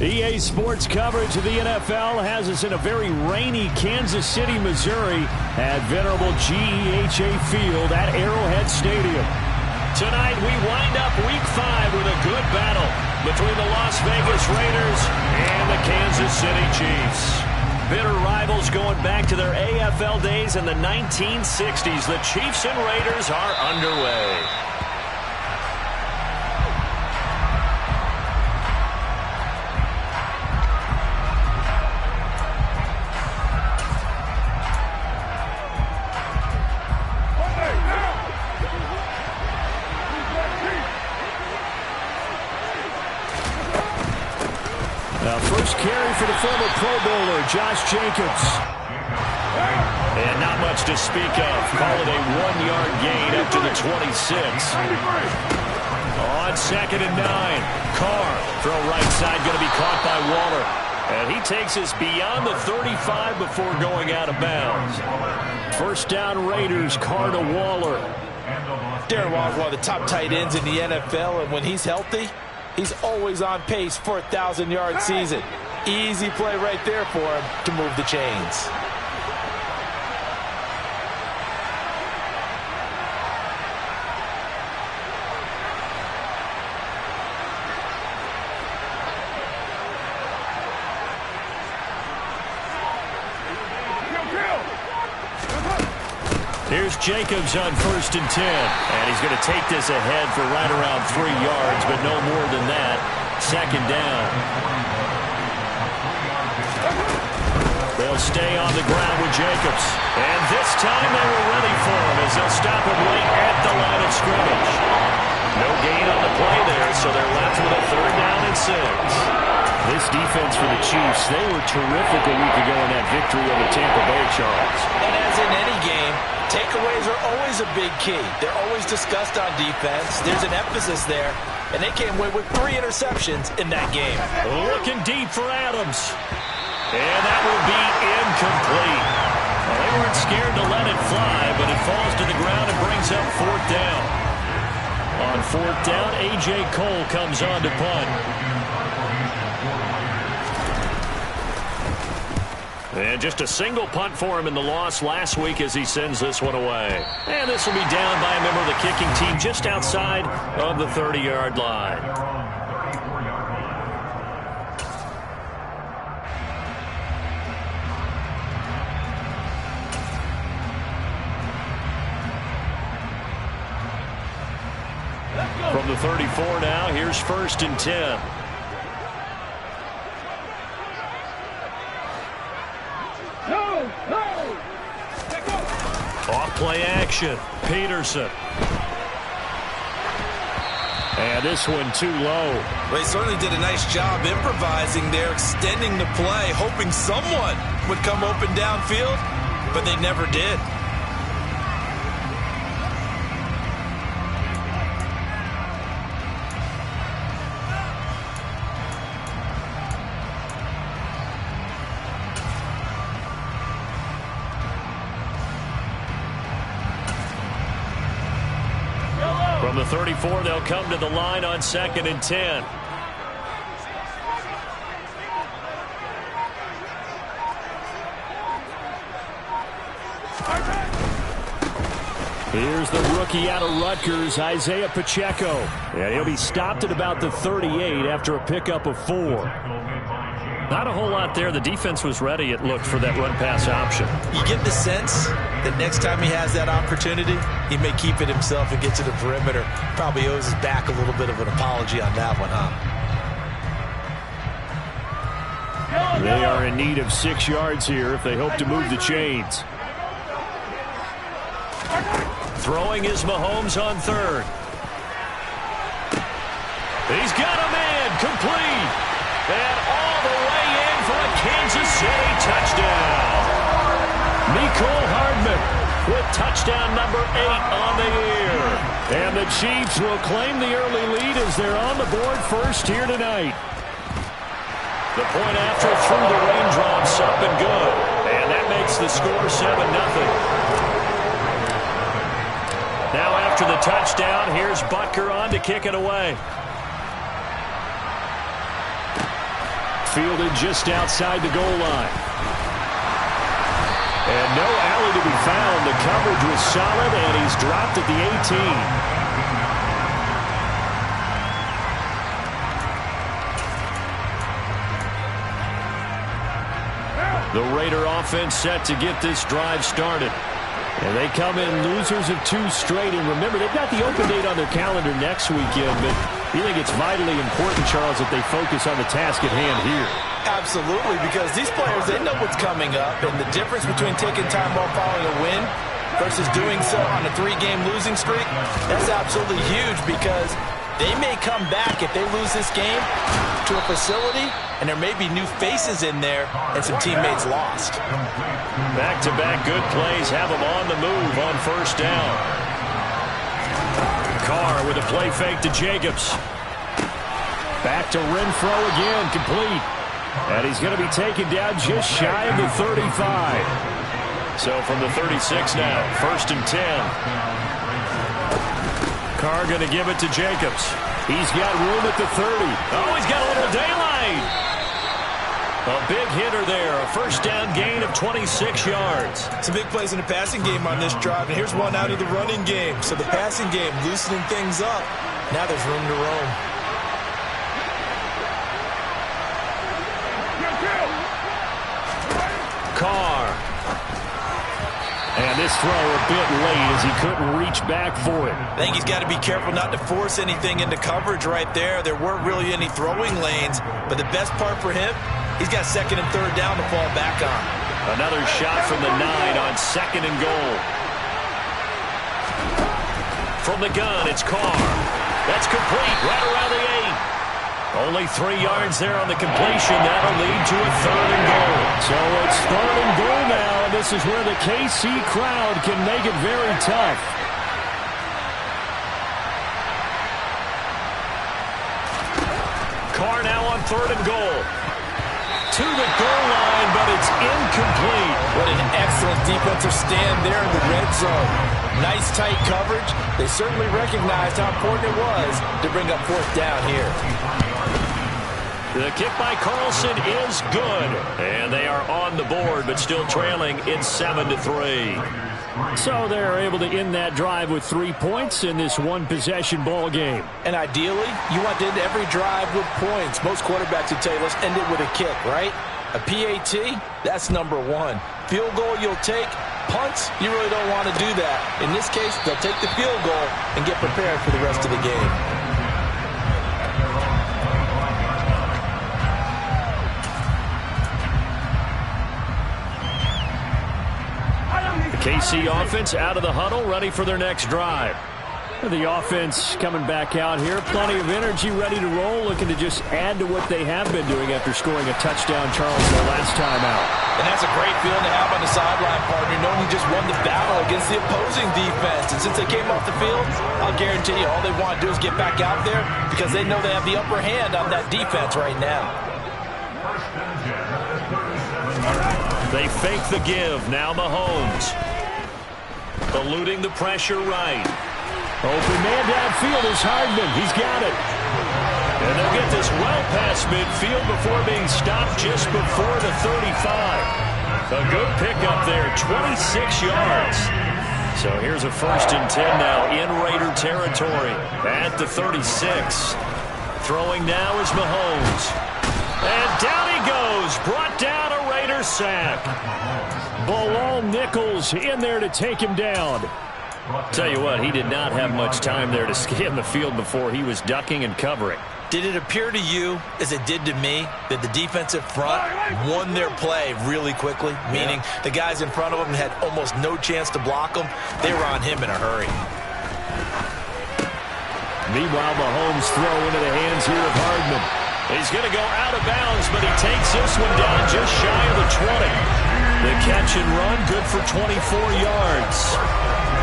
EA Sports coverage of the NFL has us in a very rainy Kansas City, Missouri at venerable GEHA Field at Arrowhead Stadium. Tonight we wind up Week 5 with a good battle between the Las Vegas Raiders and the Kansas City Chiefs. Bitter rivals going back to their AFL days in the 1960s. The Chiefs and Raiders are underway. First carry for the former Pro Bowler, Josh Jacobs. And not much to speak of. Call it a 1-yard gain up to the 26. On 2nd and 9. Carr, throw right side, going to be caught by Waller. And he takes us beyond the 35 before going out of bounds. First down Raiders, Carr to Waller. Darren Waller's one of the top tight ends in the NFL, and when he's healthy, he's always on pace for a 1,000-yard season. Easy play right there for him to move the chains. Here's Jacobs on 1st and 10. And he's going to take this ahead for right around 3 yards, but no more than that. 2nd down. They'll stay on the ground with Jacobs. And this time they were ready for him as they'll stop him late at the line of scrimmage. No gain on the play there, so they're left with a 3rd down and 6. This defense for the Chiefs, they were terrific a week ago in that victory over Tampa Bay, Charles. And as in any game, takeaways are always a big key. They're always discussed on defense. There's an emphasis there, and they came away with 3 interceptions in that game. Looking deep for Adams. And that will be incomplete. Well, they weren't scared to let it fly, but it falls to the ground and brings up 4th down. On 4th down, A.J. Cole comes on to punt. And just a single punt for him in the loss last week as he sends this one away. And this will be down by a member of the kicking team just outside of the 30-yard line. From the 34 now, here's 1st and 10. Off play action. Peterson. And this one too low. Well, he certainly did a nice job improvising there, extending the play, hoping someone would come open downfield, but they never did. From the 34, they'll come to the line on 2nd and 10. Here's the rookie out of Rutgers, Isaiah Pacheco. And he'll be stopped at about the 38 after a pickup of 4. Not a whole lot there. The defense was ready, it looked, for that run-pass option. You get the sense that next time he has that opportunity, he may keep it himself and get to the perimeter. Probably owes his back a little bit of an apology on that one, huh? They are in need of 6 yards here if they hope to move the chains. Throwing is Mahomes on 3rd. He's got a man, complete. And all the way in for a Kansas City touchdown. Mecole Hardman with touchdown number 8 on the year. And the Chiefs will claim the early lead as they're on the board first here tonight. The point after through the raindrops up and good. And that makes the score 7-0. Now after the touchdown, here's Butker on to kick it away. fielded just outside the goal line. And no alley to be found. The coverage was solid, and he's dropped at the 18. The Raider offense set to get this drive started. And they come in losers of 2 straight. And remember, they've got the open date on their calendar next weekend. But you think it's vitally important, Charles, that they focus on the task at hand here? Absolutely, because these players, they know what's coming up. And the difference between taking time off following a win versus doing so on a 3-game losing streak, that's absolutely huge, because they may come back if they lose this game to a facility, and there may be new faces in there and some teammates lost. Back-to-back good plays have them on the move on first down. Carr with a play fake to Jacobs. Back to Renfro again, complete. And he's going to be taken down just shy of the 35. So from the 36 now, 1st and 10. Carr going to give it to Jacobs. He's got room at the 30. Oh, he's got a little daylight. A big hitter there. A first down gain of 26 yards. Some big plays in the passing game on this drive. And here's one out of the running game. So the passing game loosening things up. Now there's room to roam. Carr. And this throw a bit late as he couldn't reach back for it. I think he's got to be careful not to force anything into coverage right there. There weren't really any throwing lanes, but the best part for him, he's got 2nd and 3rd down to fall back on. Another shot from the 9 on 2nd and goal. From the gun, it's Carr. That's complete right around the 8. Only 3 yards there on the completion. That'll lead to a 3rd and goal. So it's 3rd and goal now. This is where the KC crowd can make it very tough. Carr now on 3rd and goal. To the goal line, but it's incomplete. What an excellent defensive stand there in the red zone. Nice tight coverage. They certainly recognized how important it was to bring up 4th down here. The kick by Carlson is good. And they are on the board, but still trailing. It's 7-3. So they're able to end that drive with 3 points in this one-possession ball game. And ideally, you want to end every drive with points. Most quarterbacks would tell you, let's end it with a kick, right? A PAT, that's number 1. Field goal you'll take. Punts, you really don't want to do that. In this case, they'll take the field goal and get prepared for the rest of the game. KC offense out of the huddle, ready for their next drive. The offense coming back out here. Plenty of energy, ready to roll, looking to just add to what they have been doing after scoring a touchdown, Charles, their last time out. And that's a great feeling to have on the sideline, partner, knowing you just won the battle against the opposing defense. And since they came off the field, I'll guarantee you all they want to do is get back out there because they know they have the upper hand on that defense right now. They fake the give. Now Mahomes. Eluding the pressure right. Open man downfield is Hardman. He's got it. And they'll get this well past midfield before being stopped just before the 35. A good pickup there, 26 yards. So here's a 1st and 10 now in Raider territory at the 36. Throwing now is Mahomes. And down he goes. Brought down a Raider sack. Bilal Nichols in there to take him down. Tell you what, he did not have much time there to scan the field before he was ducking and covering. Did it appear to you, as it did to me, that the defensive front won their play really quickly? Meaning the guys in front of them had almost no chance to block them. They were on him in a hurry. Meanwhile, Mahomes throw into the hands here of Hardman. He's going to go out of bounds, but he takes this one down just shy of the 20. The catch and run, good for 24 yards.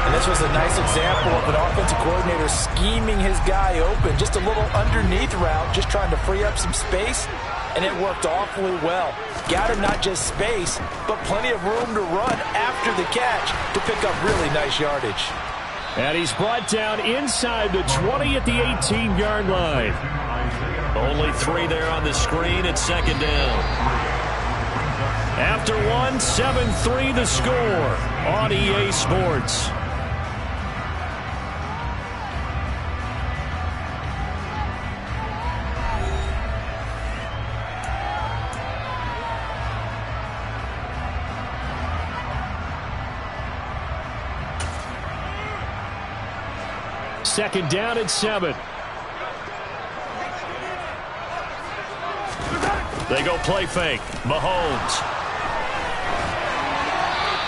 And this was a nice example of an offensive coordinator scheming his guy open. Just a little underneath route, just trying to free up some space, and it worked awfully well. Got him not just space, but plenty of room to run after the catch to pick up really nice yardage. And he's brought down inside the 20 at the 18-yard line. Only 3 there on the screen at second down. After one, 7-3 the score on EA Sports. Second down at 7. They go play fake. Mahomes.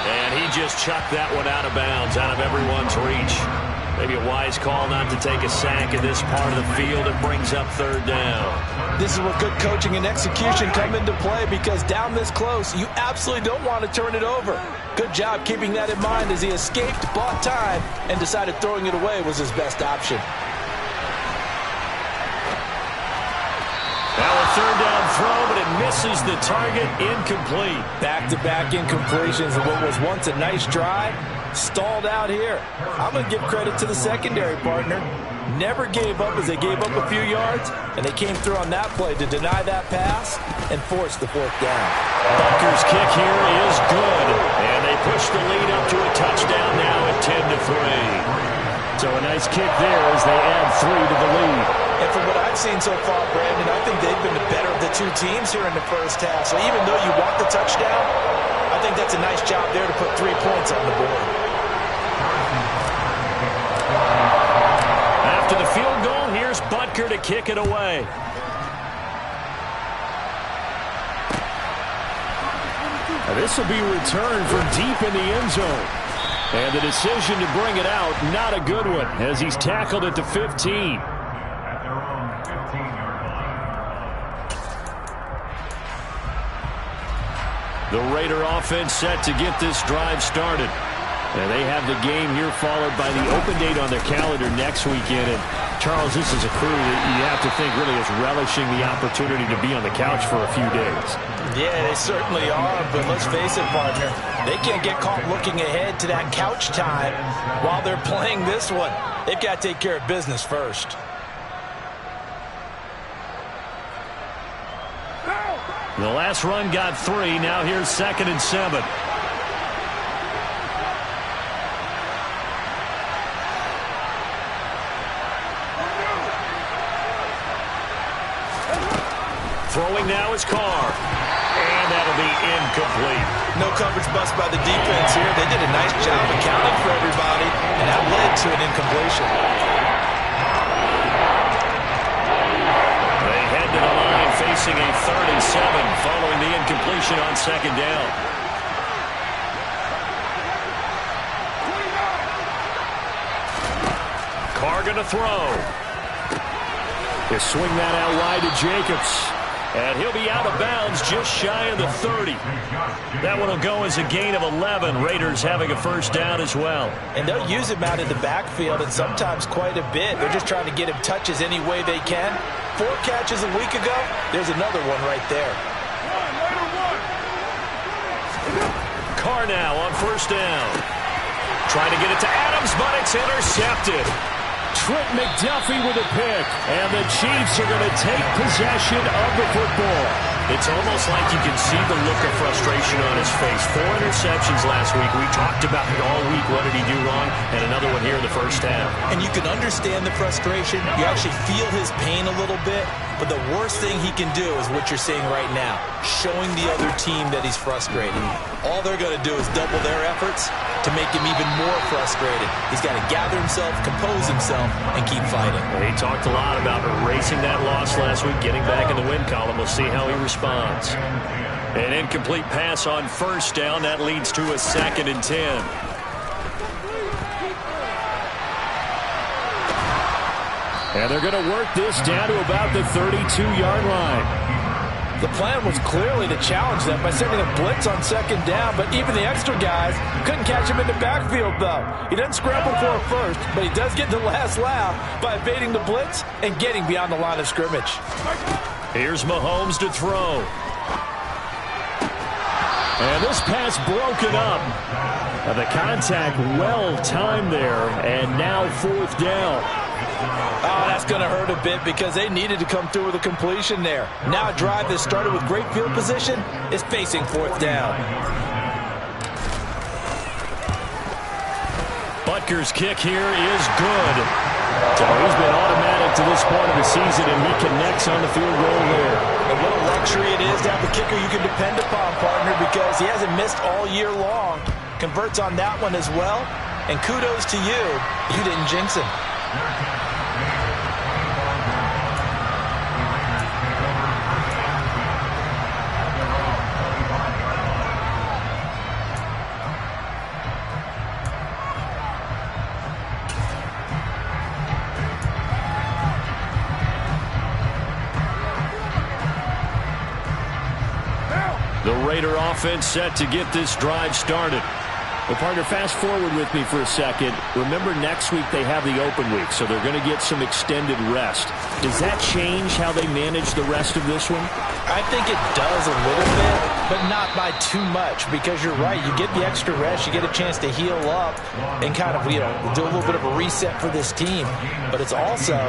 And he just chucked that one out of bounds, out of everyone's reach. Maybe a wise call not to take a sack in this part of the field. It brings up third down. This is where good coaching and execution come into play, because down this close, you absolutely don't want to turn it over. Good job keeping that in mind as he escaped, bought time, and decided throwing it away was his best option. Now a third down throw, but it misses the target. Incomplete. Back-to-back incompletions of what was once a nice drive. Stalled out here. I'm going to give credit to the secondary partner. Never gave up as they gave up a few yards, and they came through on that play to deny that pass and force the fourth down. Butker's kick here is good, and they push the lead up to a touchdown now at 10-3. So a nice kick there as they add 3 to the lead. And from what I've seen so far, Brandon, I think they've been the better of the two teams here in the first half. So even though you want the touchdown, I think that's a nice job there to put 3 points on the board. After the field goal, here's Butker to kick it away. Now this will be returned from deep in the end zone. And the decision to bring it out, not a good one, as he's tackled at the 15. The Raider offense set to get this drive started. And they have the game here followed by the open date on their calendar next weekend. And Charles, this is a crew that you have to think really is relishing the opportunity to be on the couch for a few days. Yeah, they certainly are, but let's face it, partner. They can't get caught looking ahead to that couch time while they're playing this one. They've got to take care of business first. The last run got 3. Now here's 2nd and 7. Throwing now is Carr. And that'll be incomplete. No coverage bust by the defense here. They did a nice job accounting for everybody, and that led to an incompletion. They head to the line facing a 3rd and 7 following the incompletion on 2nd down. Carr going to throw. He'll swing that out wide to Jacobs. And he'll be out of bounds just shy of the 30. That one will go as a gain of 11. Raiders having a first down as well. And they'll use him out of the backfield and sometimes quite a bit. They're just trying to get him touches any way they can. 4 catches a week ago. There's another one right there. Carr now on first down. Trying to get it to Adams, but it's intercepted. Trent McDuffie with a pick, and the Chiefs are going to take possession of the football. It's almost like you can see the look of frustration on his face. 4 interceptions last week. We talked about it all week. What did he do wrong? And another one here in the first half. And you can understand the frustration. You actually feel his pain a little bit. But the worst thing he can do is what you're seeing right now, showing the other team that he's frustrated. All they're going to do is double their efforts to make him even more frustrated. He's got to gather himself, compose himself, and keep fighting. He talked a lot about erasing that loss last week, getting back in the win column. We'll see how he responds. An incomplete pass on first down. That leads to a 2nd and 10. And they're going to work this down to about the 32-yard line. The plan was clearly to challenge them by sending a blitz on 2nd down, but even the extra guys couldn't catch him in the backfield, though. He doesn't scramble for a first, but he does get the last laugh by evading the blitz and getting beyond the line of scrimmage. Here's Mahomes to throw. And this pass broken up. The contact well timed there, and now 4th down. Oh, that's That's going to hurt a bit because they needed to come through with a completion there. Now a drive that started with great field position is facing 4th down. Butker's kick here is good. So he's been automatic to this point of the season, and he connects on the field goal there. And what a luxury it is to have a kicker you can depend upon, partner, because he hasn't missed all year long. Converts on that one as well. And kudos to you. You didn't jinx him. The Raider offense set to get this drive started. Well, partner, fast forward with me for a second. Remember, next week they have the open week, so they're going to get some extended rest. Does that change how they manage the rest of this one? I think it does a little bit, but not by too much, because you're right. You get the extra rest, you get a chance to heal up and kind of, do a little bit of a reset for this team. But it's also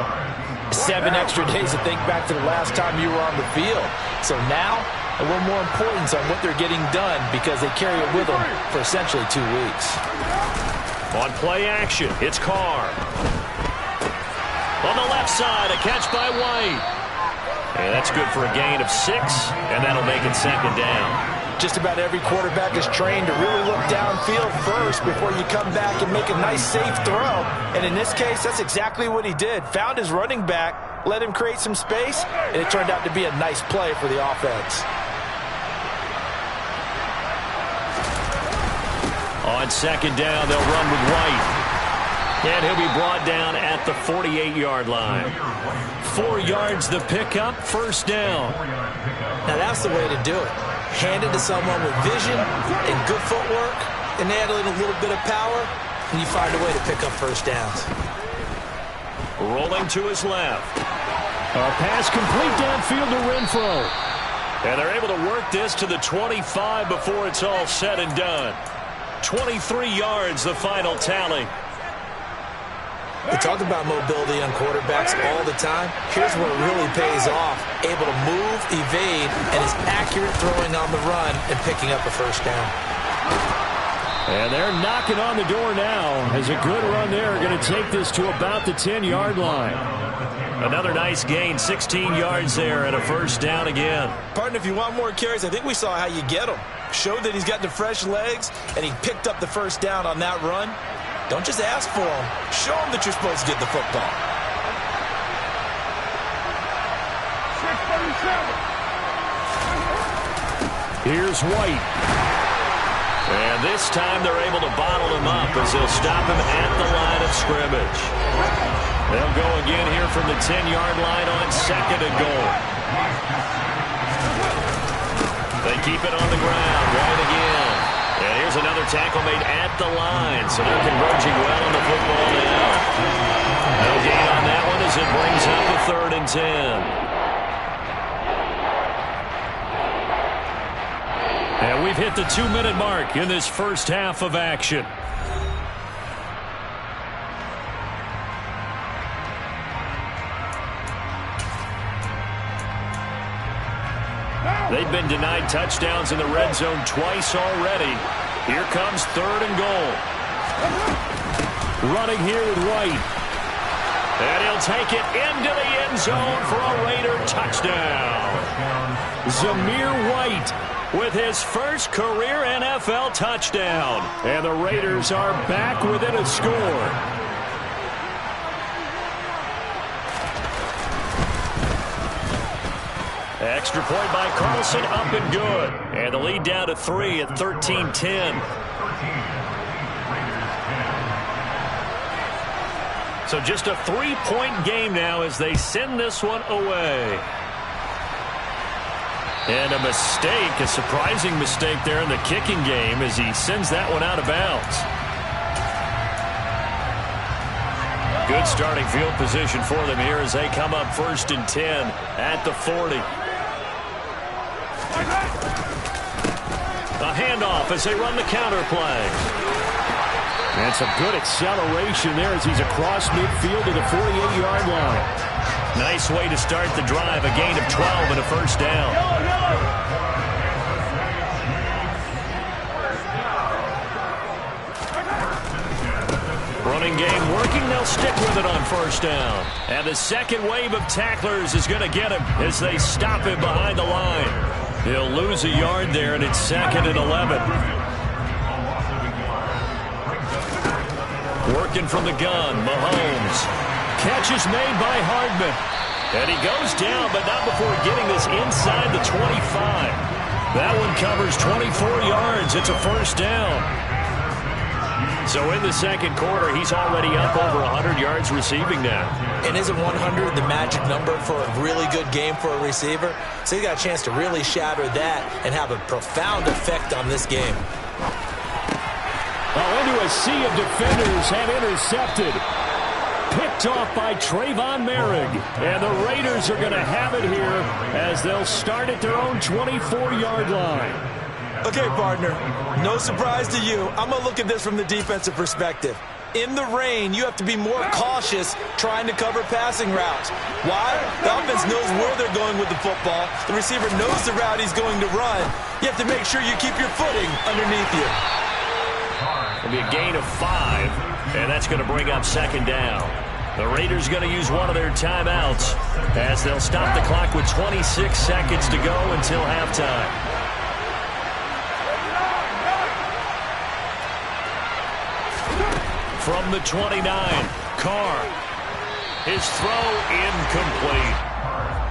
7 extra days to think back to the last time you were on the field. So now, a little more importance on what they're getting done because they carry it with them for essentially 2 weeks. On play action, it's Carr. On the left side, a catch by White. And that's good for a gain of 6, and that'll make it 2nd down. Just about every quarterback is trained to really look downfield first before you come back and make a nice, safe throw. And in this case, that's exactly what he did. Found his running back, let him create some space, and it turned out to be a nice play for the offense. On 2nd down, they'll run with White. And he'll be brought down at the 48-yard line. 4 yards the pickup, 1st down. Now that's the way to do it. Hand it to someone with vision and good footwork, and add in a little bit of power, and you find a way to pick up 1st downs. Rolling to his left. A pass complete downfield to Renfro. And they're able to work this to the 25 before it's all said and done. 23 yards, the final tally. We talk about mobility on quarterbacks all the time. Here's where it really pays off. Able to move, evade, and is accurate throwing on the run and picking up a 1st down. And they're knocking on the door now as a good run there. Going to take this to about the 10-yard line. Another nice gain, 16 yards there and a 1st down again. Partner, if you want more carries, I think we saw how you get them. Showed that he's got the fresh legs, and he picked up the 1st down on that run. Don't just ask for them. Show them that you're supposed to get the football. Here's White. And this time they're able to bottle him up as they'll stop him at the line of scrimmage. They'll go again here from the 10-yard line on 2nd and goal. They keep it on the ground. White again. And here's another tackle made at the line. So they're converging well on the football now. No gain on that one as it brings up a 3rd and 10. And we've hit the 2-minute mark in this first half of action. They've been denied touchdowns in the red zone twice already. Here comes 3rd and goal. Running here with White. And he'll take it into the end zone for a Raider touchdown. Zamir White with his first career NFL touchdown. And the Raiders are back within a score. Extra point by Carlson, up and good. And the lead down to 3 at 13-10. So just a 3-point game now as they send this one away. And a mistake, a surprising mistake there in the kicking game as he sends that one out of bounds. Good starting field position for them here as they come up 1st and 10 at the 40. A handoff as they run the counter play. And some good acceleration there as he's across midfield to the 48-yard line. Nice way to start the drive. A gain of 12 and a first down. Running game working. They'll stick with it on first down. And the second wave of tacklers is going to get him as they stop him behind the line. He'll lose a yard there, and it's 2nd and 11. Working from the gun, Mahomes. Catch is made by Hardman. And he goes down, but not before getting this inside the 25. That one covers 24 yards. It's a first down. So in the second quarter, he's already up over 100 yards receiving now. And isn't 100 the magic number for a really good game for a receiver? So he's got a chance to really shatter that and have a profound effect on this game. Well, into a sea of defenders have intercepted. Picked off by Trayvon Merrick. And the Raiders are going to have it here as they'll start at their own 24-yard line. Okay, partner, no surprise to you. I'm going to look at this from the defensive perspective. In the rain, you have to be more cautious trying to cover passing routes. Why? The offense knows where they're going with the football. The receiver knows the route he's going to run. You have to make sure you keep your footing underneath you. It'll be a gain of 5, and that's going to bring up 2nd down. The Raiders going to use one of their timeouts as they'll stop the clock with 26 seconds to go until halftime. From the 29, Carr. His throw incomplete.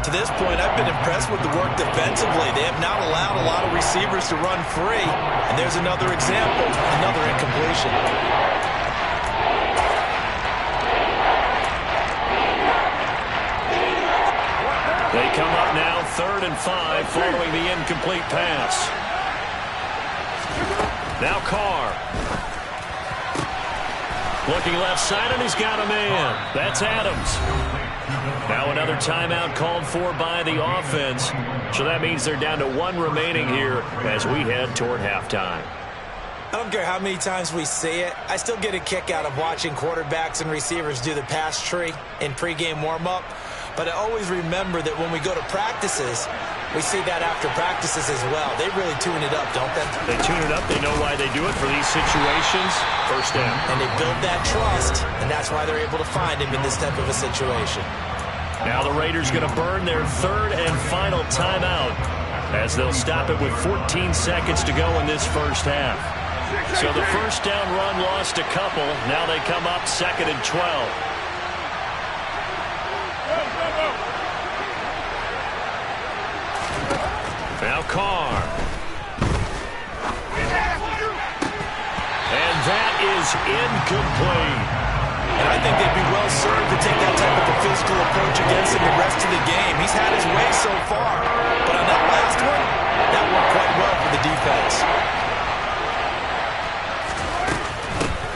To this point, I've been impressed with the work defensively. They have not allowed a lot of receivers to run free. And there's another example, another incompletion. They come up now 3rd and 5 following the incomplete pass. Now Carr. Looking left side, and he's got a man. That's Adams. Now another timeout called for by the offense. So that means they're down to 1 remaining here as we head toward halftime. I don't care how many times we see it. I still get a kick out of watching quarterbacks and receivers do the pass tree in pregame warm-up. But I always remember that when we go to practices, we see that after practices as well. They really tune it up, don't they? They tune it up. They know why they do it for these situations. First down. And they build that trust, and that's why they're able to find him in this type of a situation. Now the Raiders going to burn their 3rd and final timeout as they'll stop it with 14 seconds to go in this first half. So the first down run lost a couple. Now they come up 2nd and 12. Now Carr. And that is incomplete. And I think they'd be well served to take that type of a physical approach against him the rest of the game. He's had his way so far. But on that last one, that worked quite well for the defense.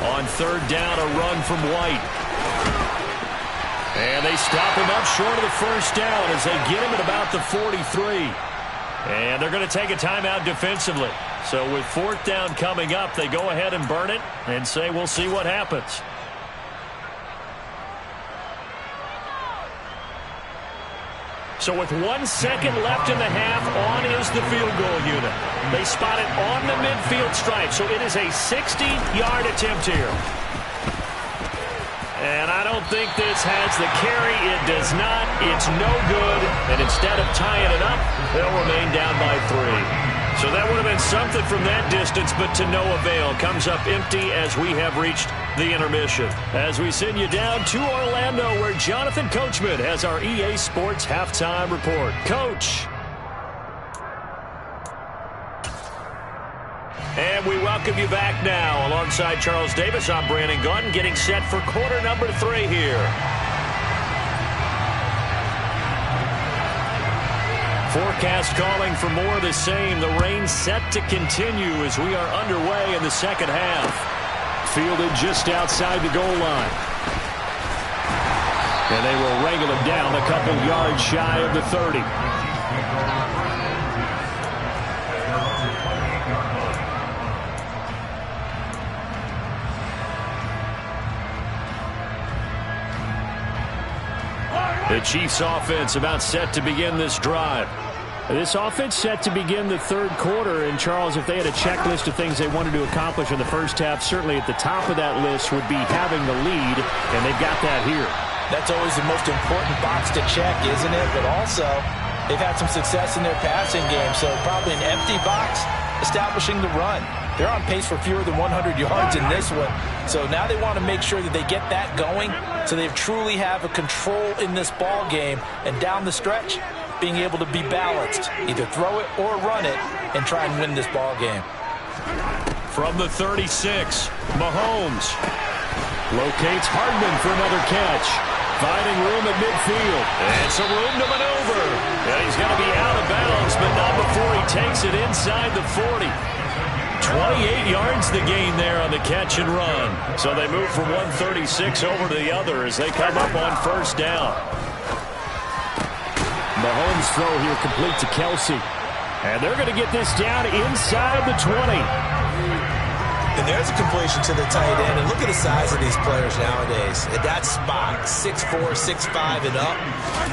On 3rd down, a run from White. And they stop him up short of the first down as they get him at about the 43. And they're going to take a timeout defensively. So with 4th down coming up, they go ahead and burn it and say we'll see what happens. So with 1 second left in the half, on is the field goal unit. They spot it on the midfield stripe, so it is a 60-yard attempt here. And I don't think this has the carry. It does not. It's no good. And instead of tying it up, they'll remain down by 3. So that would have been something from that distance, but to no avail. Comes up empty as we have reached the intermission. As we send you down to Orlando, where Jonathan Coachman has our EA Sports Halftime Report. Coach. And we welcome you back now. Alongside Charles Davis, I'm Brandon Gaudin, getting set for quarter number 3 here. Forecast calling for more of the same. The rain set to continue as we are underway in the second half. Fielded just outside the goal line. And they will wrangle him down a couple yards shy of the 30. The Chiefs offense about set to begin this drive. This offense set to begin the third quarter. And, Charles, if they had a checklist of things they wanted to accomplish in the first half, certainly at the top of that list would be having the lead, and they've got that here. That's always the most important box to check, isn't it? But also, they've had some success in their passing game, so probably an empty box establishing the run. They're on pace for fewer than 100 yards in this one. So now they want to make sure that they get that going so they truly have a control in this ball game. And down the stretch, being able to be balanced. Either throw it or run it and try and win this ball game. From the 36, Mahomes locates Hardman for another catch. Finding room at midfield. And some room to maneuver. And he's going to be out of bounds, but not before he takes it inside the 40. 28 yards the gain there on the catch and run. So they move from 136 over to the other as they come up on first down. Mahomes' throw here complete to Kelsey. And they're going to get this down inside the 20. And there's a completion to the tight end. And look at the size of these players nowadays. At that spot, 6'4", 6'5", and up.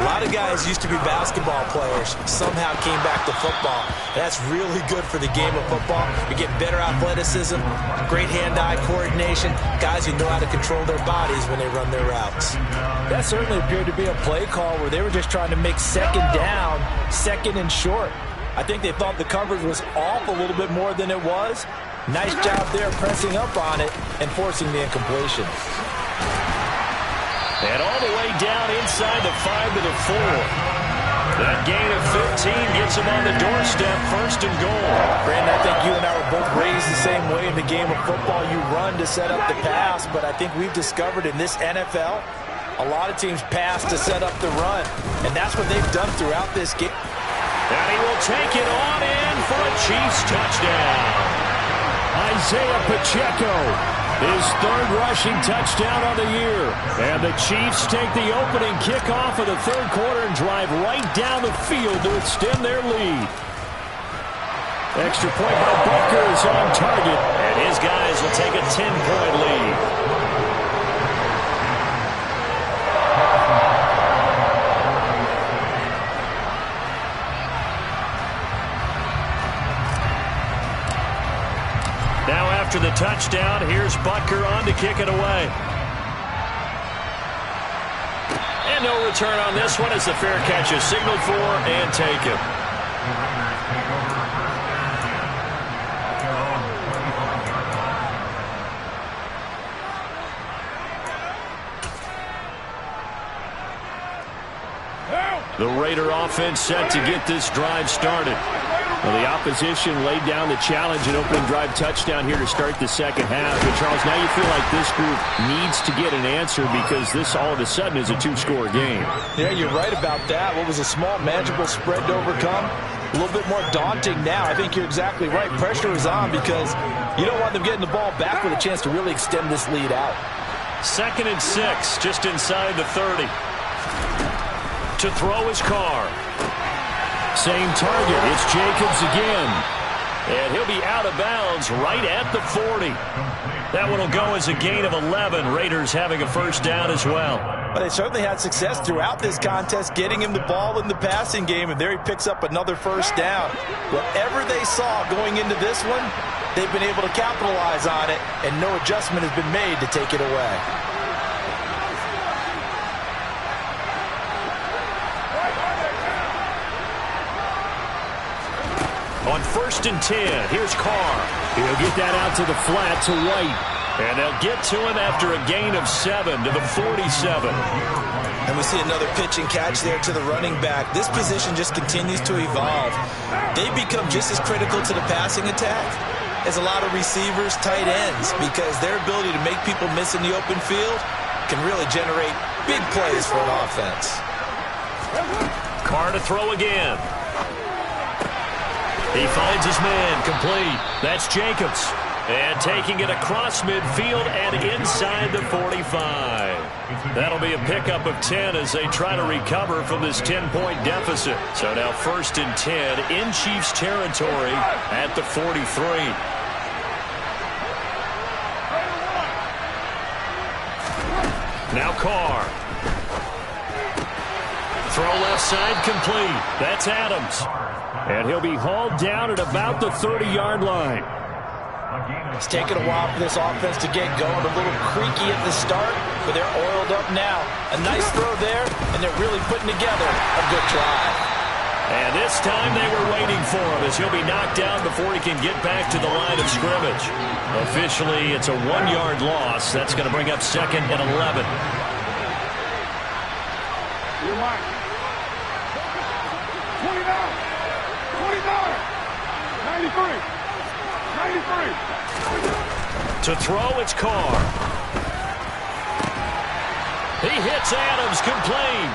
A lot of guys used to be basketball players, somehow came back to football. And that's really good for the game of football. You get better athleticism, great hand-eye coordination, guys who know how to control their bodies when they run their routes. That certainly appeared to be a play call where they were just trying to make second down, second and short. I think they thought the coverage was off a little bit more than it was. Nice job there pressing up on it and forcing the incompletion. And all the way down inside the 5 to the 4. That gain of 15 gets him on the doorstep, first and goal. Brandon, I think you and I were both raised the same way in the game of football. You run to set up the pass, but I think we've discovered in this NFL, a lot of teams pass to set up the run. And that's what they've done throughout this game. And he will take it on in for a Chiefs touchdown. Isaiah Pacheco, his third rushing touchdown on the year. And the Chiefs take the opening kickoff of the third quarter and drive right down the field to extend their lead. Extra point by Butker is on target. And his guys will take a 10-point lead. Now after the touchdown, here's Butker on to kick it away. And no return on this one as the fair catch is signaled for and taken. The Raider offense set to get this drive started. Well, the opposition laid down the challenge and opening drive touchdown here to start the second half. But, Charles, now you feel like this group needs to get an answer because this all of a sudden is a two-score game. Yeah, you're right about that. What was a small, manageable spread to overcome, a little bit more daunting now. I think you're exactly right. Pressure is on because you don't want them getting the ball back with a chance to really extend this lead out. 2nd and 6, just inside the 30. To throw his Carr. Same target. It's Jacobs again. And he'll be out of bounds right at the 40. That one will go as a gain of 11. Raiders having a first down as well. But they certainly had success throughout this contest, getting him the ball in the passing game, and there he picks up another first down. Whatever they saw going into this one, they've been able to capitalize on it, and no adjustment has been made to take it away. On 1st and 10, here's Carr. He'll get that out to the flat to White. And they'll get to him after a gain of 7 to the 47. And we see another pitch and catch there to the running back. This position just continues to evolve. They become just as critical to the passing attack as a lot of receivers, tight ends, because their ability to make people miss in the open field can really generate big plays for an offense. Carr to throw again. He finds his man complete. That's Jacobs. And taking it across midfield and inside the 45. That'll be a pickup of 10 as they try to recover from this 10-point deficit. So now 1st and 10 in Chiefs territory at the 43. Now Carr. Throw left side complete. That's Adams. And he'll be hauled down at about the 30-yard line. It's taken a while for this offense to get going. A little creaky at the start, but they're oiled up now. A nice throw there, and they're really putting together a good drive. And this time they were waiting for him as he'll be knocked down before he can get back to the line of scrimmage. Officially, it's a 1-yard loss. That's going to bring up 2nd and 11. 93. To throw, it's Carr. He hits Adams, complete.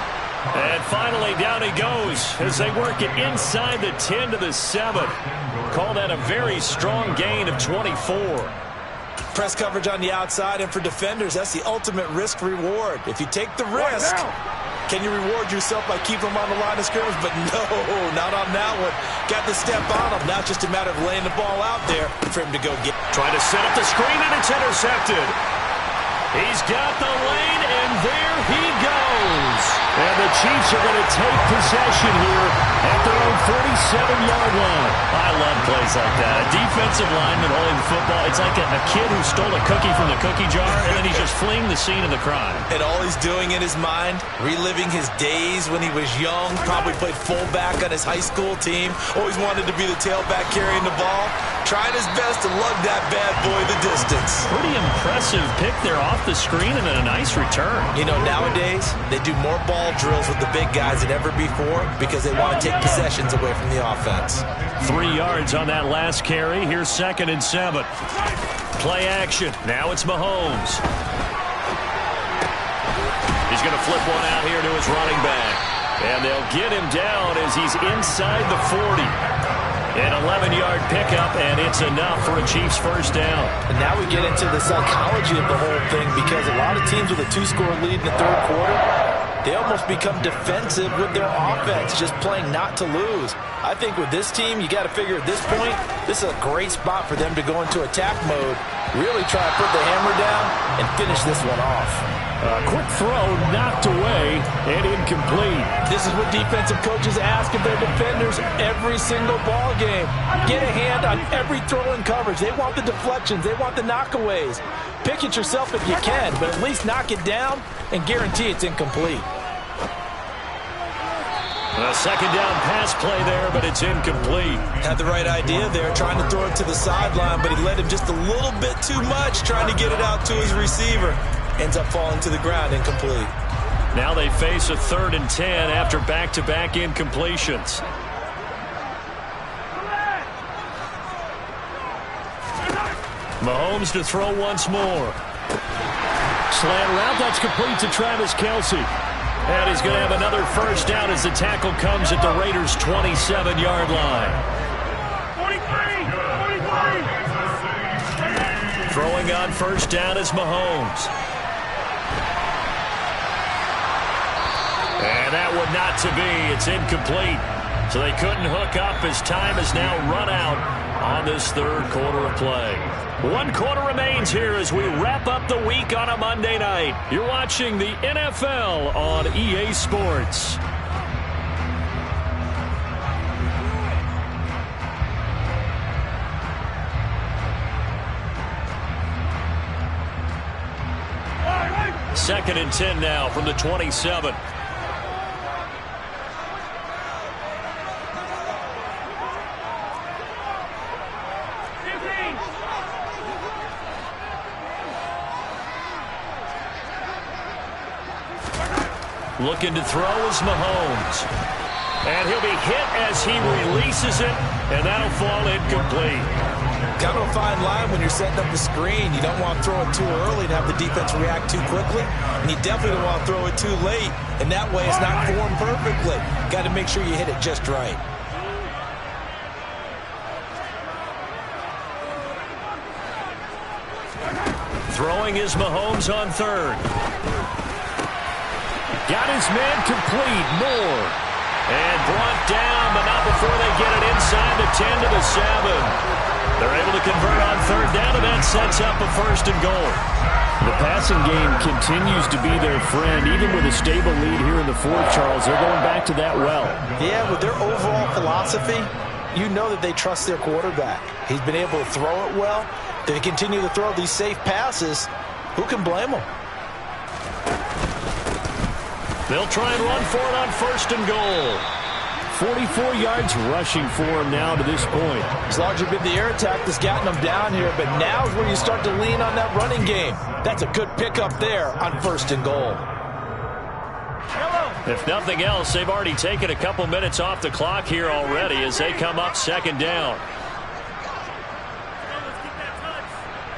And finally, down he goes as they work it inside the 10 to the 7. Call that a very strong gain of 24. Press coverage on the outside, and for defenders, that's the ultimate risk-reward. If you take the risk, can you reward yourself by keeping them on the line of scrimmage? But no, not on that one. Got the step on him. Now it's just a matter of laying the ball out there for him to go get. Trying to set up the screen, and it's intercepted. He's got the lane, and there he goes. And the Chiefs are going to take possession here at their own 47-yard line. I love plays like that. A defensive lineman holding the football. It's like a kid who stole a cookie from the cookie jar, and then he's just fleeing the scene of the crime. And all he's doing in his mind, reliving his days when he was young, probably played fullback on his high school team, always wanted to be the tailback carrying the ball, trying his best to lug that bad boy the distance. Pretty impressive pick there off the screen and a nice return. You know, nowadays, they do more ball drills with the big guys than ever before because they want to take possessions away from the offense. 3 yards on that last carry. Here's 2nd and 7. Play action. Now it's Mahomes. He's going to flip one out here to his running back. And they'll get him down as he's inside the 40. An 11-yard pickup, and it's enough for a Chiefs first down. And now we get into the psychology of the whole thing because a lot of teams with a 2-score lead in the third quarter, they almost become defensive with their offense, just playing not to lose. I think with this team, you got to figure at this point, this is a great spot for them to go into attack mode, really try to put the hammer down and finish this one off. A quick throw knocked away and incomplete. This is what defensive coaches ask of their defenders every single ball game. Get a hand on every throw in coverage. They want the deflections. They want the knockaways. Pick it yourself if you can, but at least knock it down and guarantee it's incomplete. A second down pass play there, but it's incomplete. Had the right idea there, trying to throw it to the sideline, but he led him just a little bit too much, trying to get it out to his receiver. Ends up falling to the ground, incomplete. Now they face a 3rd and 10 after back-to-back incompletions. Mahomes to throw once more. Slant route, that's complete to Travis Kelce. And he's going to have another first down as the tackle comes at the Raiders' 27-yard line. 43. Throwing on first down is Mahomes. And that one not to be. It's incomplete. So they couldn't hook up as time has now run out on this third quarter of play. 1 quarter remains here as we wrap up the week on a Monday night. You're watching the NFL on EA Sports. Second and 10 now from the 27. Looking to throw is Mahomes. And he'll be hit as he releases it, and that'll fall incomplete. Kind of a fine line when you're setting up the screen. You don't want to throw it too early and have the defense react too quickly. And you definitely don't want to throw it too late. And that way it's not formed perfectly. Got to make sure you hit it just right. Throwing is Mahomes on 3rd. Got his man complete. Moore. And brought down, but not before they get it inside the 10 to the 7. They're able to convert on third down, and that sets up a 1st and goal. The passing game continues to be their friend. Even with a stable lead here in the 4th, Charles, they're going back to that well. Yeah, with their overall philosophy, you know that they trust their quarterback. He's been able to throw it well. They continue to throw these safe passes. Who can blame them? They'll try and run for it on 1st and goal. 44 yards rushing for him now to this point. It's largely been the air attack that's gotten them down here, but now is where you start to lean on that running game. That's a good pickup there on 1st and goal. If nothing else, they've already taken a couple minutes off the clock here already as they come up 2nd down.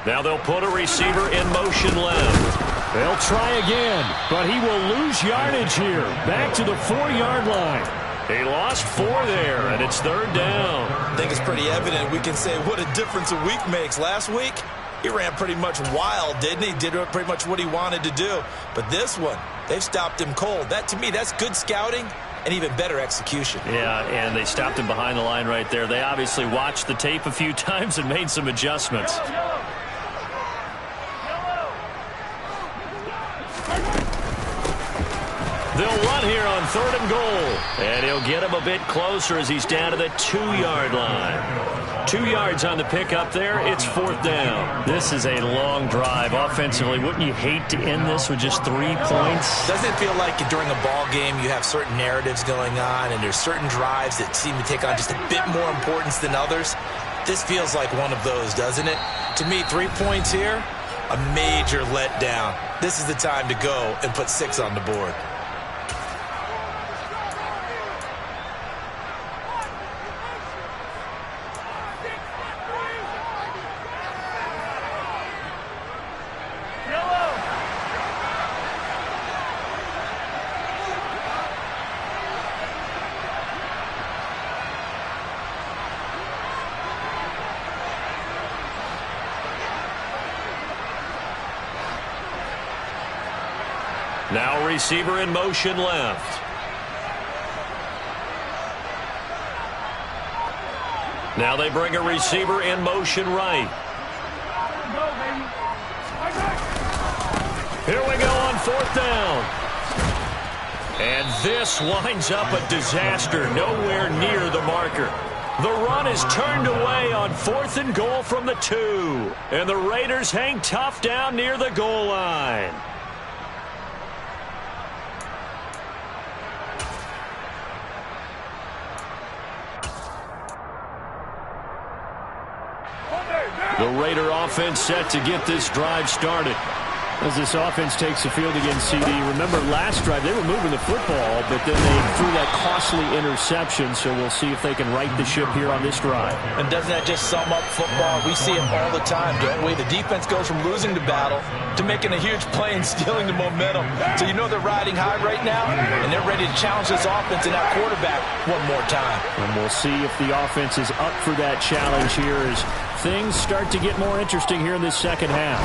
Now they'll put a receiver in motion left. They'll try again, but he will lose yardage here. Back to the 4-yard line. He lost 4 there, and it's 3rd down. I think it's pretty evident. We can say what a difference a week makes. Last week, he ran pretty much wild, didn't he? Did pretty much what he wanted to do. But this one, they've stopped him cold. That, to me, that's good scouting and even better execution. Yeah, and they stopped him behind the line right there. They obviously watched the tape a few times and made some adjustments. They'll run here on 3rd and goal. And he'll get him a bit closer as he's down to the 2-yard line. 2 yards on the pickup there. It's 4th down. This is a long drive offensively. Wouldn't you hate to end this with just 3 points? Doesn't it feel like during a ball game you have certain narratives going on and there's certain drives that seem to take on just a bit more importance than others? This feels like one of those, doesn't it? To me, 3 points here, a major letdown. This is the time to go and put 6 on the board. Now receiver in motion left. Now they bring a receiver in motion right. Here we go on 4th down. And this winds up a disaster, nowhere near the marker. The run is turned away on 4th and goal from the 2. And the Raiders hang tough down near the goal line. The Raider offense set to get this drive started. As this offense takes the field against CD, remember last drive they were moving the football, but then they threw that costly interception, so we'll see if they can right the ship here on this drive. And doesn't that just sum up football? We see it all the time, don't we? The defense goes from losing the battle to making a huge play and stealing the momentum. So you know they're riding high right now, and they're ready to challenge this offense and that quarterback one more time. And we'll see if the offense is up for that challenge here as things start to get more interesting here in this second half.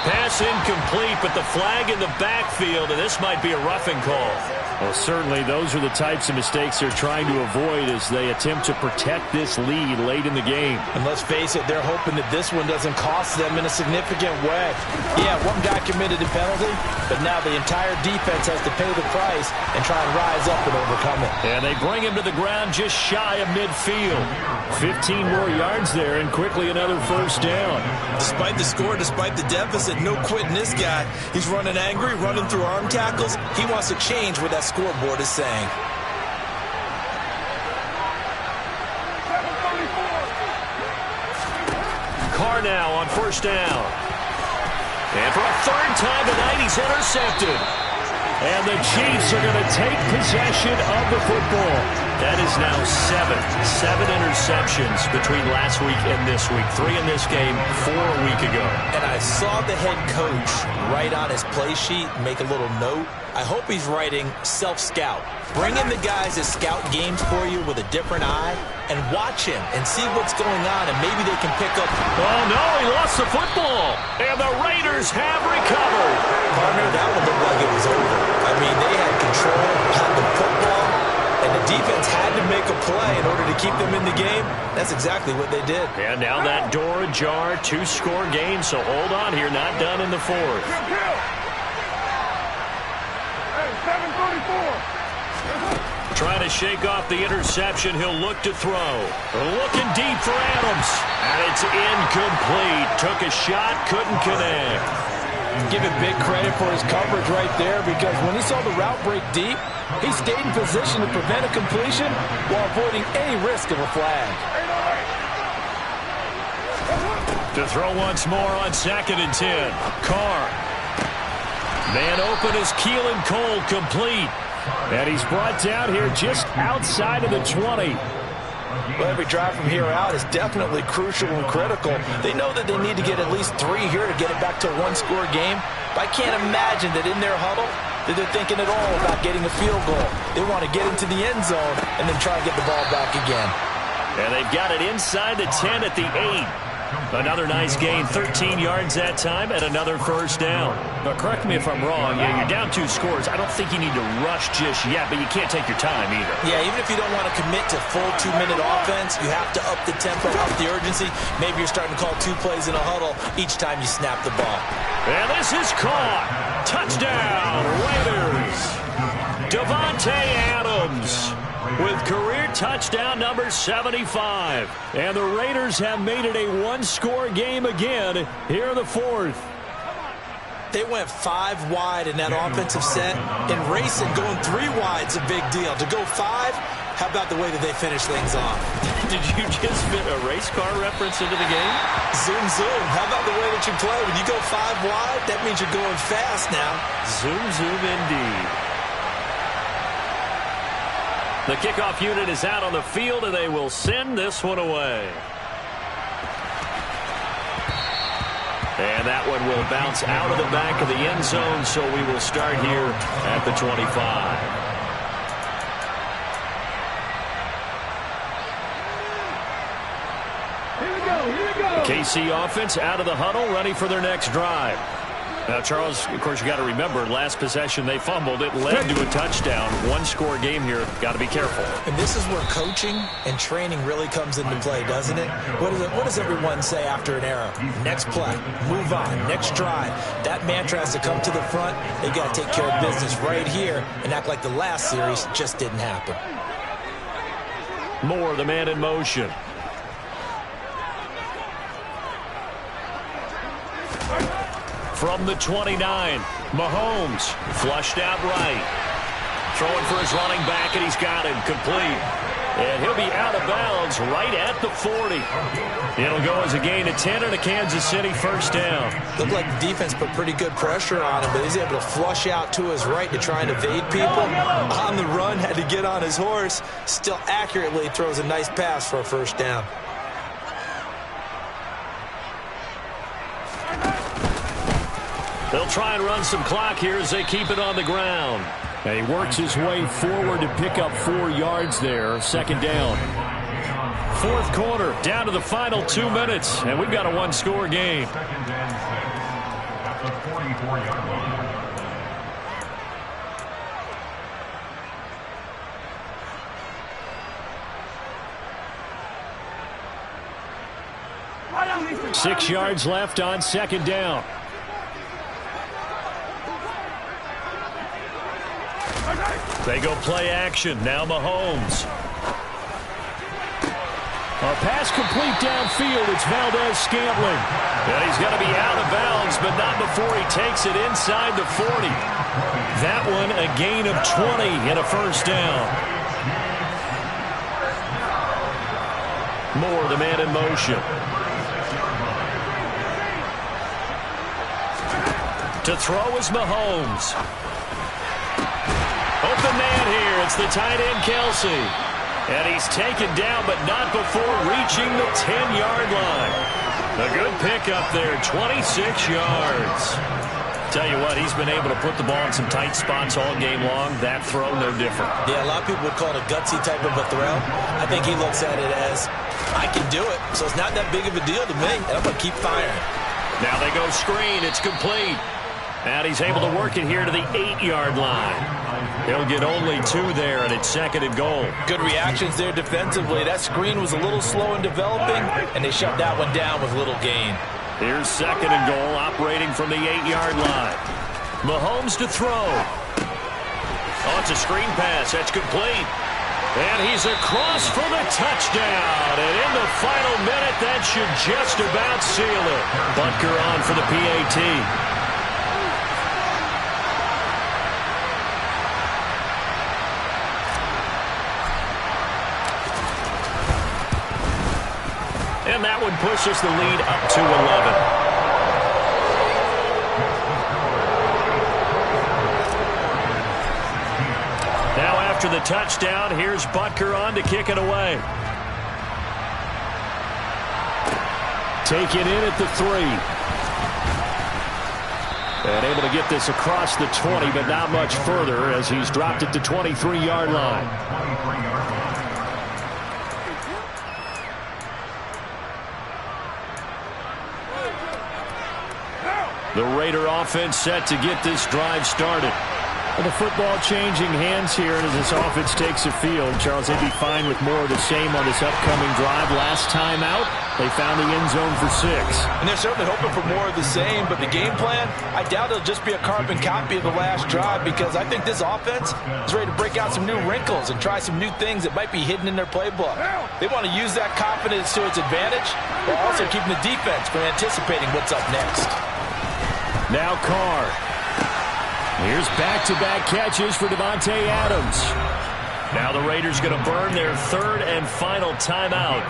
Pass incomplete, but the flag in the backfield, and this might be a roughing call. Well, certainly those are the types of mistakes they're trying to avoid as they attempt to protect this lead late in the game. And let's face it, they're hoping that this one doesn't cost them in a significant way. Yeah, one guy committed a penalty, but now the entire defense has to pay the price and try and rise up and overcome it. And they bring him to the ground just shy of midfield. 15 more yards there, and quickly another 1st down. Despite the score, despite the deficit, no quitting this guy. He's running angry, running through arm tackles. He wants to change what that scoreboard is saying. Carr now on 1st down. And for a 3rd time tonight, he's intercepted. And the Chiefs are going to take possession of the football. That is now 7 interceptions between last week and this week. 3 in this game, 4 a week ago. And I saw the head coach write on his play sheet, make a little note. I hope he's writing self-scout. Bring in the guys that scout games for you with a different eye and watch him and see what's going on, and maybe they can pick up. Oh, no, he lost the football. And the Raiders have recovered. Partner, that one looked like it was over. I mean, they had control, had the football, play in order to keep them in the game, that's exactly what they did. And now that door ajar, 2-score game, so hold on here, not done in the fourth. Trying to shake off the interception, he'll look to throw. Looking deep for Adams, and it's incomplete. Took a shot, couldn't connect. Give him big credit for his coverage right there, because when he saw the route break deep, he stayed in position to prevent a completion while avoiding any risk of a flag. To throw once more on 2nd and 10. Carr. Man open is Keelan Cole, complete. And he's brought down here just outside of the 20. Well, every drive from here out is definitely crucial and critical. They know that they need to get at least 3 here to get it back to a 1-score game. But I can't imagine that in their huddle that they're thinking at all about getting a field goal. They want to get into the end zone and then try and get the ball back again. And they've got it inside the 10 at the 8. Another nice gain, 13 yards that time, and another first down. But correct me if I'm wrong, you're down 2 scores. I don't think you need to rush just yet, but you can't take your time either. Yeah, even if you don't want to commit to full 2-minute offense, you have to up the tempo, up the urgency. Maybe you're starting to call 2 plays in a huddle each time you snap the ball. And this is caught. Touchdown, Raiders. Davante Adams with career touchdown number 75. And the Raiders have made it a 1-score game again here in the fourth. They went 5 wide in that offensive set, and racing going 3 wide is a big deal. To go 5, how about the way that they finish things off? Did you just fit a race car reference into the game? Zoom, zoom. How about the way that you play? When you go 5 wide, that means you're going fast now. Zoom, zoom indeed. The kickoff unit is out on the field, and they will send this one away. And that one will bounce out of the back of the end zone, so we will start here at the 25. The KC offense out of the huddle, ready for their next drive. Now, Charles, of course, you got to remember, last possession they fumbled. It led to a touchdown. 1-score game here. Got to be careful. And this is where coaching and training really comes into play, doesn't it? What does everyone say after an error? Next play, move on, next drive. That mantra has to come to the front. They got to take care of business right here and act like the last series just didn't happen. Moore, the man in motion. From the 29, Mahomes flushed out right. Throwing for his running back, and he's got him complete. And he'll be out of bounds right at the 40. It'll go as a gain of 10 and a Kansas City first down. Looked like the defense put pretty good pressure on him, but he's able to flush out to his right to try and evade people. On the run, had to get on his horse. Still accurately throws a nice pass for a first down. They'll try and run some clock here as they keep it on the ground. And he works his way forward to pick up 4 yards there. Second down. Fourth quarter, down to the final 2 minutes, and we've got a 1-score game. Six yards left on second down. They go play action. Now Mahomes. A pass complete downfield. It's Valdez-Scantling. And he's going to be out of bounds, but not before he takes it inside the 40. That one a gain of 20 and a first down. Moore, the man in motion. To throw is Mahomes. Open man here. It's the tight end, Kelsey. And he's taken down, but not before reaching the 10-yard line. A good pickup there, 26 yards. Tell you what, he's been able to put the ball in some tight spots all game long. That throw, no different. Yeah, a lot of people would call it a gutsy type of a throw. I think he looks at it as, I can do it, so it's not that big of a deal to me, and I'm going to keep firing. Now they go screen. It's complete. And he's able to work it here to the 8-yard line. He'll get only 2 there, and it's 2nd and goal. Good reactions there defensively. That screen was a little slow in developing, and they shut that one down with little gain. Here's 2nd and goal, operating from the 8-yard line. Mahomes to throw. Oh, it's a screen pass. That's complete. And he's across for the touchdown. And in the final minute, that should just about seal it. Butker on for the PAT. And that one pushes the lead up to 11. Now after the touchdown, here's Butker on to kick it away. Take it in at the 3. And able to get this across the 20, but not much further as he's dropped it to 23-yard line. The Raider offense set to get this drive started. And the football changing hands here as this offense takes the field. Charles, they'd be fine with more of the same on this upcoming drive. Last time out, they found the end zone for 6. And they're certainly hoping for more of the same, but the game plan, I doubt it'll just be a carbon copy of the last drive, because I think this offense is ready to break out some new wrinkles and try some new things that might be hidden in their playbook. They want to use that confidence to its advantage, while also keeping the defense from anticipating what's up next. Now Carr. Here's back-to-back catches for Davante Adams. Now the Raiders going to burn their 3rd and final timeout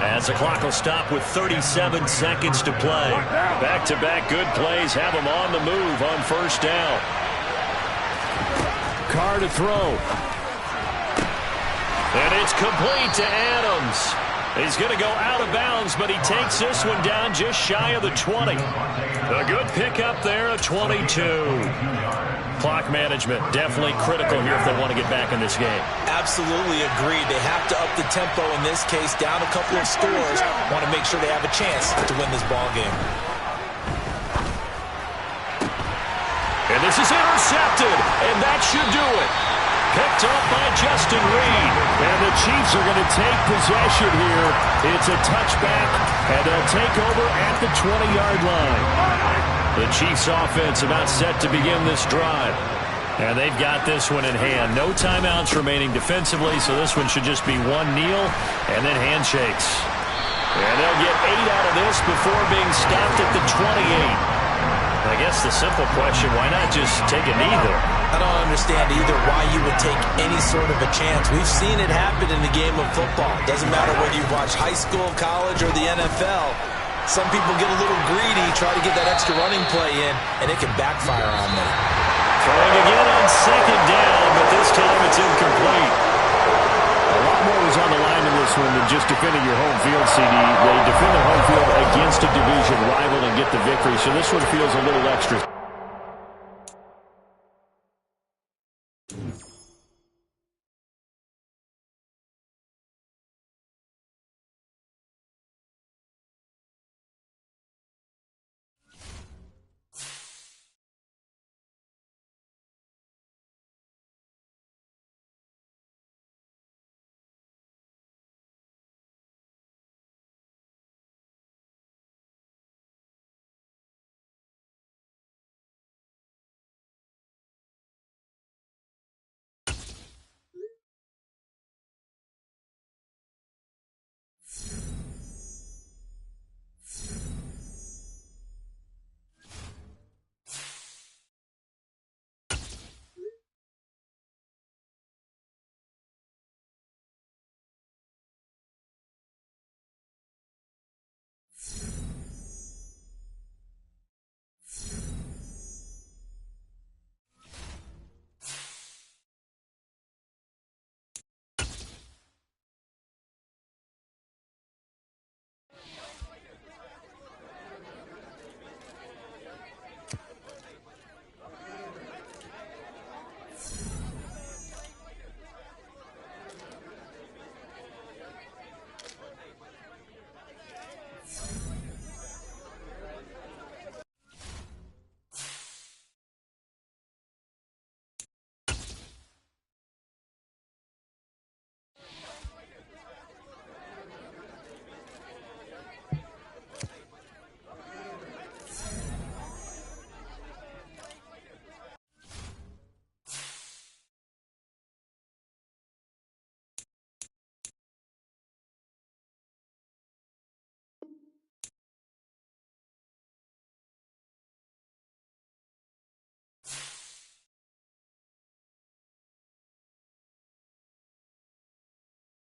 as the clock will stop with 37 seconds to play. Back-to-back good plays have them on the move on 1st down. Carr to throw. And it's complete to Adams. He's going to go out of bounds, but he takes this one down just shy of the 20. A good pickup there, a 22. Clock management definitely critical here if they want to get back in this game. Absolutely agreed. They have to up the tempo in this case, down a couple of scores. Want to make sure they have a chance to win this ball game. And this is intercepted, and that should do it. Picked up by Justin Reed. And the Chiefs are going to take possession here. It's a touchback, and they'll take over at the 20-yard line. The Chiefs offense about set to begin this drive. And they've got this one in hand. No timeouts remaining defensively, so this one should just be one kneel and then handshakes. And they'll get 8 out of this before being stopped at the 28. I guess the simple question, why not just take a knee there? I don't understand either why you would take any sort of a chance. We've seen it happen in the game of football. Doesn't matter whether you watch high school, college, or the NFL. Some people get a little greedy, try to get that extra running play in, and it can backfire on them. Throwing again on 2nd down, but this time it's incomplete. A lot more was on the line in this one than just defending your home field, CD. They defend their home field against a division rival and get the victory, so this one feels a little extra.